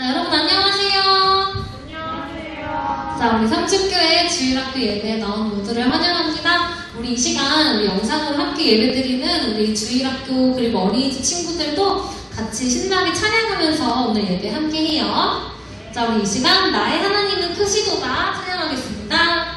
자, 여러분 안녕하세요. 안녕하세요. 자, 우리 삼층교회 주일학교 예배에 나온 모두를 환영합니다. 우리 이 시간 우리 영상으로 함께 예배드리는 우리 주일학교 그리고 어린이집 친구들도 같이 신나게 찬양하면서 오늘 예배 함께 해요. 자, 우리 이 시간 나의 하나님은 크시도다 찬양하겠습니다.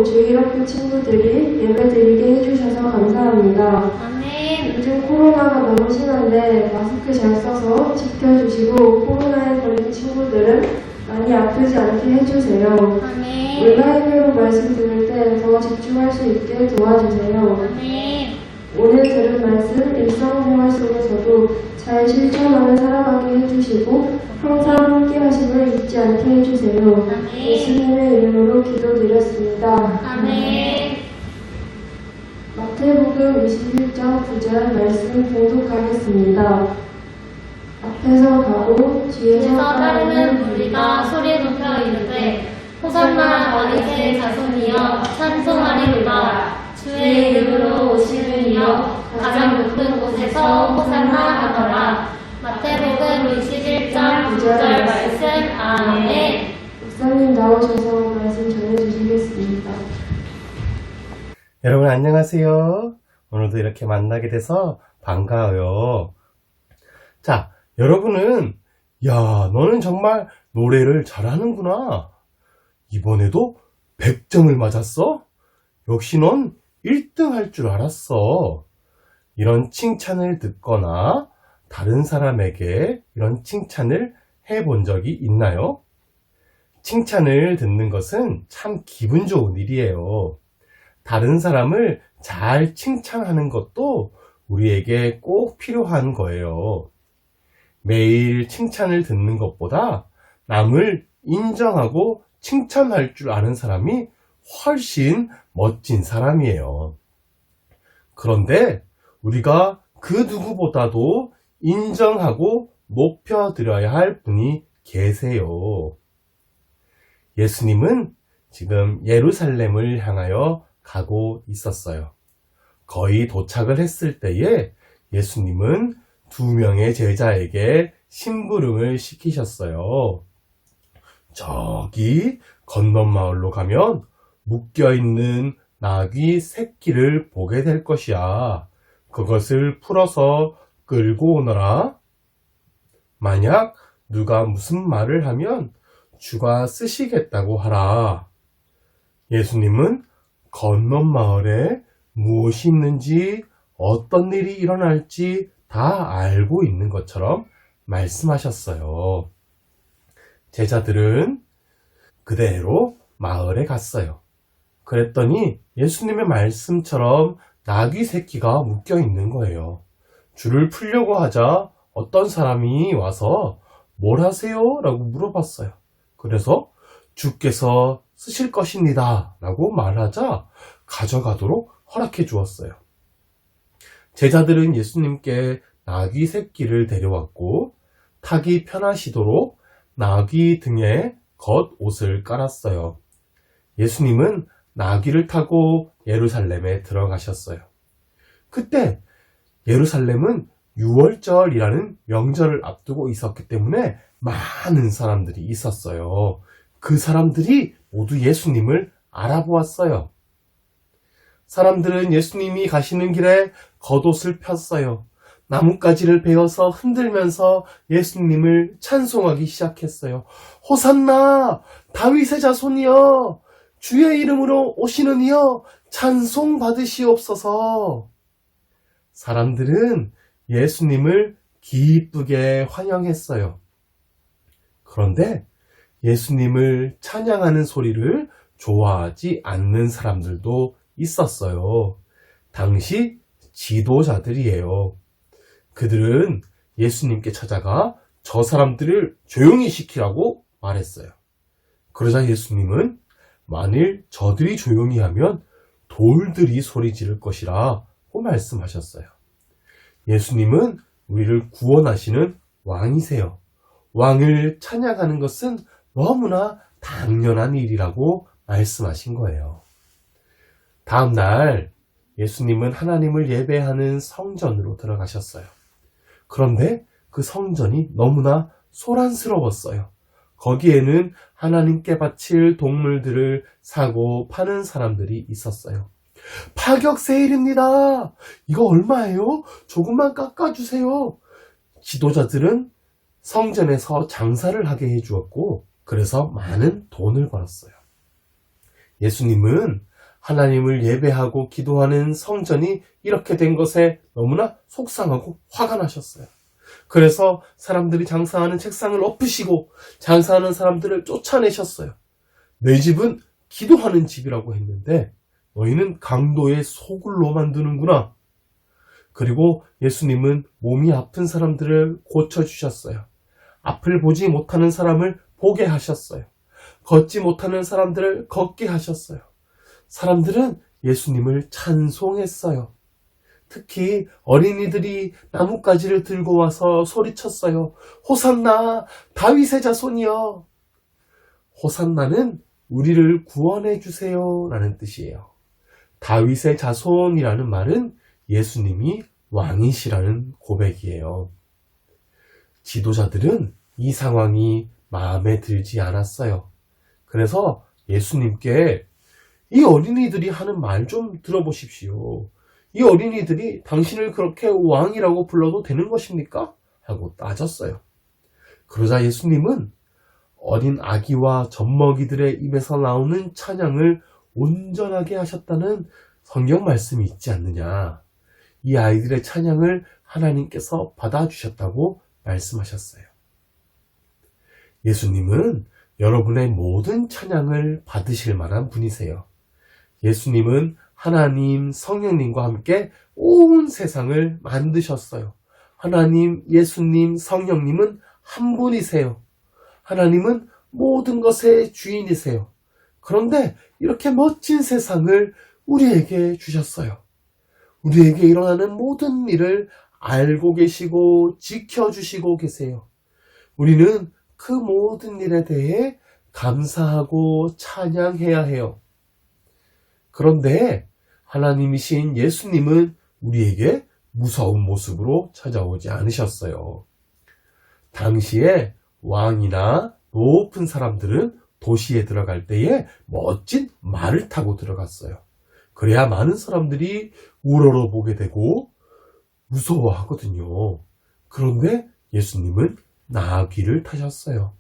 주일학교 친구들이 예배드리게 해주셔서 감사합니다. 아멘. 요즘 코로나가 너무 심한데 마스크 잘 써서 지켜주시고 코로나에 걸린 친구들은 많이 아프지 않게 해주세요. 아멘. 온라인으로 말씀 들을 때 더 집중할 수 있게 도와주세요. 아멘. 오늘 들은 말씀 일상생활 속에서도 잘 실천하며 살아가게 해주시고 항상 함께 하심을 잊지 않게 해주세요. 아멘. 예수님의 이름으로 기도드렸습니다. 아멘. 마태복음 21장 9절 말씀 봉독하겠습니다. 앞에서 가고 뒤에서 따르는 무리가 소리 높여 이르되 호산나 다윗의 자손이여 찬송하리로다. 주의 이름으로 오시는 이여 가장 높은 곳에서 호산나 하더라. 마태복음 21장 9절 말씀. 아멘. 목사님 나오셔서 말씀 전해주시겠습니다. 여러분 안녕하세요. 오늘도 이렇게 만나게 돼서 반가워요. 자, 여러분은 너는 정말 노래를 잘하는구나. 이번에도 100점을 맞았어? 역시 넌 1등 할 줄 알았어. 이런 칭찬을 듣거나 다른 사람에게 이런 칭찬을 해본 적이 있나요? 칭찬을 듣는 것은 참 기분 좋은 일이에요. 다른 사람을 잘 칭찬하는 것도 우리에게 꼭 필요한 거예요. 매일 칭찬을 듣는 것보다 남을 인정하고 칭찬할 줄 아는 사람이 훨씬 멋진 사람이에요. 그런데 우리가 그 누구보다도 인정하고 높여드려야 할 분이 계세요. 예수님은 지금 예루살렘을 향하여 가고 있었어요. 거의 도착을 했을 때에 예수님은 2명의 제자에게 심부름을 시키셨어요. 저기 건너마을로 가면 묶여있는 나귀 새끼를 보게 될 것이야. 그것을 풀어서 끌고 오너라. 만약 누가 무슨 말을 하면 주가 쓰시겠다고 하라. 예수님은 건너마을에 무엇이 있는지 어떤 일이 일어날지 다 알고 있는 것처럼 말씀하셨어요. 제자들은 그대로 마을에 갔어요. 그랬더니 예수님의 말씀처럼 나귀 새끼가 묶여 있는 거예요. 줄을 풀려고 하자 어떤 사람이 와서 뭘 하세요? 라고 물어봤어요. 그래서 주께서 쓰실 것입니다 라고 말하자 가져가도록 허락해 주었어요. 제자들은 예수님께 나귀 새끼를 데려왔고 타기 편하시도록 나귀 등에 겉옷을 깔았어요. 예수님은 나귀를 타고 예루살렘에 들어가셨어요. 그때 예루살렘은 유월절이라는 명절을 앞두고 있었기 때문에 많은 사람들이 있었어요. 그 사람들이 모두 예수님을 알아보았어요. 사람들은 예수님이 가시는 길에 겉옷을 폈어요. 나뭇가지를 베어서 흔들면서 예수님을 찬송하기 시작했어요. 호산나! 다윗의 자손이여! 주의 이름으로 오시는 이여! 찬송 받으시옵소서! 사람들은 예수님을 기쁘게 환영했어요. 그런데 예수님을 찬양하는 소리를 좋아하지 않는 사람들도 있었어요. 당시 지도자들이에요. 그들은 예수님께 찾아가 저 사람들을 조용히 시키라고 말했어요. 그러자 예수님은 만일 저들이 조용히 하면 돌들이 소리 지를 것이라고 말씀하셨어요. 예수님은 우리를 구원하시는 왕이세요. 왕을 찬양하는 것은 너무나 당연한 일이라고 말씀하신 거예요. 다음 날 예수님은 하나님을 예배하는 성전으로 들어가셨어요. 그런데 그 성전이 너무나 소란스러웠어요. 거기에는 하나님께 바칠 동물들을 사고 파는 사람들이 있었어요. 파격 세일입니다. 이거 얼마예요? 조금만 깎아주세요. 지도자들은 성전에서 장사를 하게 해주었고 그래서 많은 돈을 벌었어요. 예수님은 하나님을 예배하고 기도하는 성전이 이렇게 된 것에 너무나 속상하고 화가 나셨어요. 그래서 사람들이 장사하는 책상을 엎으시고 장사하는 사람들을 쫓아내셨어요. 내 집은 기도하는 집이라고 했는데 너희는 강도의 소굴로 만드는구나. 그리고 예수님은 몸이 아픈 사람들을 고쳐주셨어요. 앞을 보지 못하는 사람을 보게 하셨어요. 걷지 못하는 사람들을 걷게 하셨어요. 사람들은 예수님을 찬송했어요. 특히 어린이들이 나뭇가지를 들고 와서 소리쳤어요. 호산나! 다윗의 자손이여! 호산나는 우리를 구원해 주세요 라는 뜻이에요. 다윗의 자손이라는 말은 예수님이 왕이시라는 고백이에요. 지도자들은 이 상황이 마음에 들지 않았어요. 그래서 예수님께 이 어린이들이 하는 말 좀 들어보십시오. 이 어린이들이 당신을 그렇게 왕이라고 불러도 되는 것입니까? 하고 따졌어요. 그러자 예수님은 어린 아기와 젖먹이들의 입에서 나오는 찬양을 온전하게 하셨다는 성경 말씀이 있지 않느냐. 이 아이들의 찬양을 하나님께서 받아주셨다고 말씀하셨어요. 예수님은 여러분의 모든 찬양을 받으실 만한 분이세요. 예수님은 하나님 성령님과 함께 온 세상을 만드셨어요. 하나님, 예수님, 성령님은 한 분이세요. 하나님은 모든 것의 주인이세요. 그런데 이렇게 멋진 세상을 우리에게 주셨어요. 우리에게 일어나는 모든 일을 알고 계시고 지켜주시고 계세요. 우리는 그 모든 일에 대해 감사하고 찬양해야 해요. 그런데 하나님이신 예수님은 우리에게 무서운 모습으로 찾아오지 않으셨어요. 당시에 왕이나 높은 사람들은 도시에 들어갈 때에 멋진 말을 타고 들어갔어요. 그래야 많은 사람들이 우러러보게 되고 무서워하거든요. 그런데 예수님은 나귀를 타셨어요.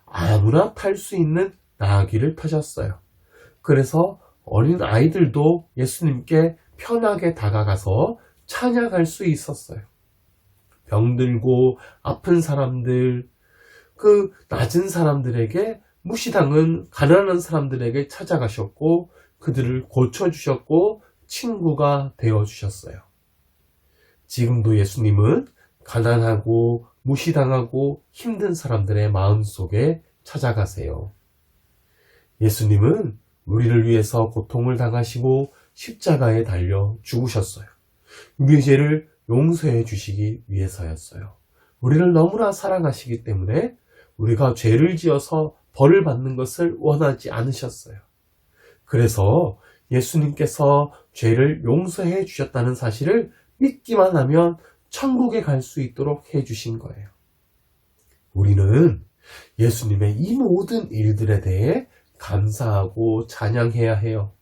아무나 탈 수 있는 나귀를 타셨어요. 그래서 어린 아이들도 예수님께 편하게 다가가서 찬양할 수 있었어요. 병들고 아픈 사람들, 그 낮은 사람들에게 무시당한 가난한 사람들에게 찾아가셨고 그들을 고쳐주셨고 친구가 되어주셨어요. 지금도 예수님은 가난하고 무시당하고 힘든 사람들의 마음속에 찾아가세요. 예수님은 우리를 위해서 고통을 당하시고 십자가에 달려 죽으셨어요. 우리의 죄를 용서해 주시기 위해서였어요. 우리를 너무나 사랑하시기 때문에 우리가 죄를 지어서 벌을 받는 것을 원하지 않으셨어요. 그래서 예수님께서 죄를 용서해 주셨다는 사실을 믿기만 하면 천국에 갈 수 있도록 해주신 거예요. 우리는 예수님의 이 모든 일들에 대해 감사하고 찬양해야 해요.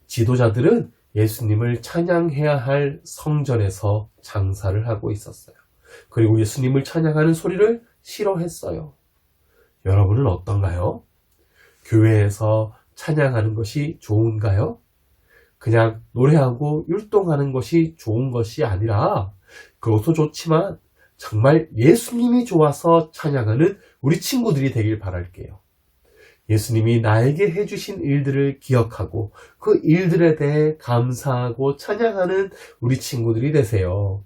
지도자들은 예수님을 찬양해야 할 성전에서 장사를 하고 있었어요. 그리고 예수님을 찬양하는 소리를 싫어했어요. 여러분은 어떤가요? 교회에서 찬양하는 것이 좋은가요? 그냥 노래하고 율동하는 것이 좋은 것이 아니라 그것도 좋지만 정말 예수님이 좋아서 찬양하는 우리 친구들이 되길 바랄게요. 예수님이 나에게 해주신 일들을 기억하고 그 일들에 대해 감사하고 찬양하는 우리 친구들이 되세요.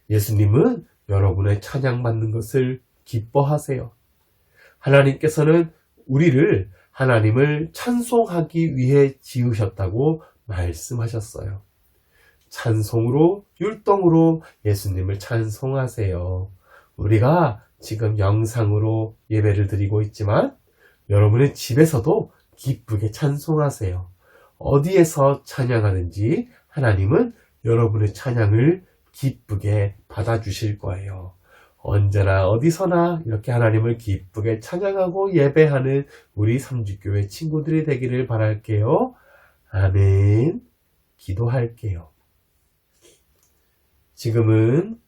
예수님은 여러분의 찬양받는 것을 기뻐하세요. 하나님께서는 우리를 하나님을 찬송하기 위해 지으셨다고 말씀하셨어요. 찬송으로, 율동으로 예수님을 찬송하세요. 우리가 지금 영상으로 예배를 드리고 있지만 여러분의 집에서도 기쁘게 찬송하세요. 어디에서 찬양하는지 하나님은 여러분의 찬양을 기쁘게 받아주실 거예요. 언제나 어디서나 이렇게 하나님을 기쁘게 찬양하고 예배하는 우리 삼주교회 친구들이 되기를 바랄게요. 아멘. 기도할게요. 지금은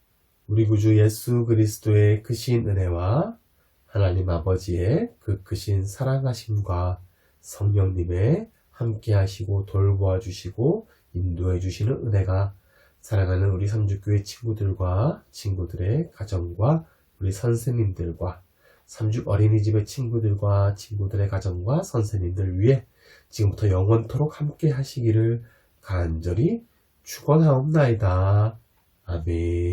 우리 구주 예수 그리스도의 크신 은혜와 하나님 아버지의 그 크신 사랑하심과 성령님의 함께 하시고 돌보아 주시고 인도해 주시는 은혜가 사랑하는 우리 삼주교회 친구들과 친구들의 가정과 우리 선생님들과 삼죽 어린이집의 친구들과 친구들의 가정과 선생님들 위해 지금부터 영원토록 함께 하시기를 간절히 축원하옵나이다. 아멘.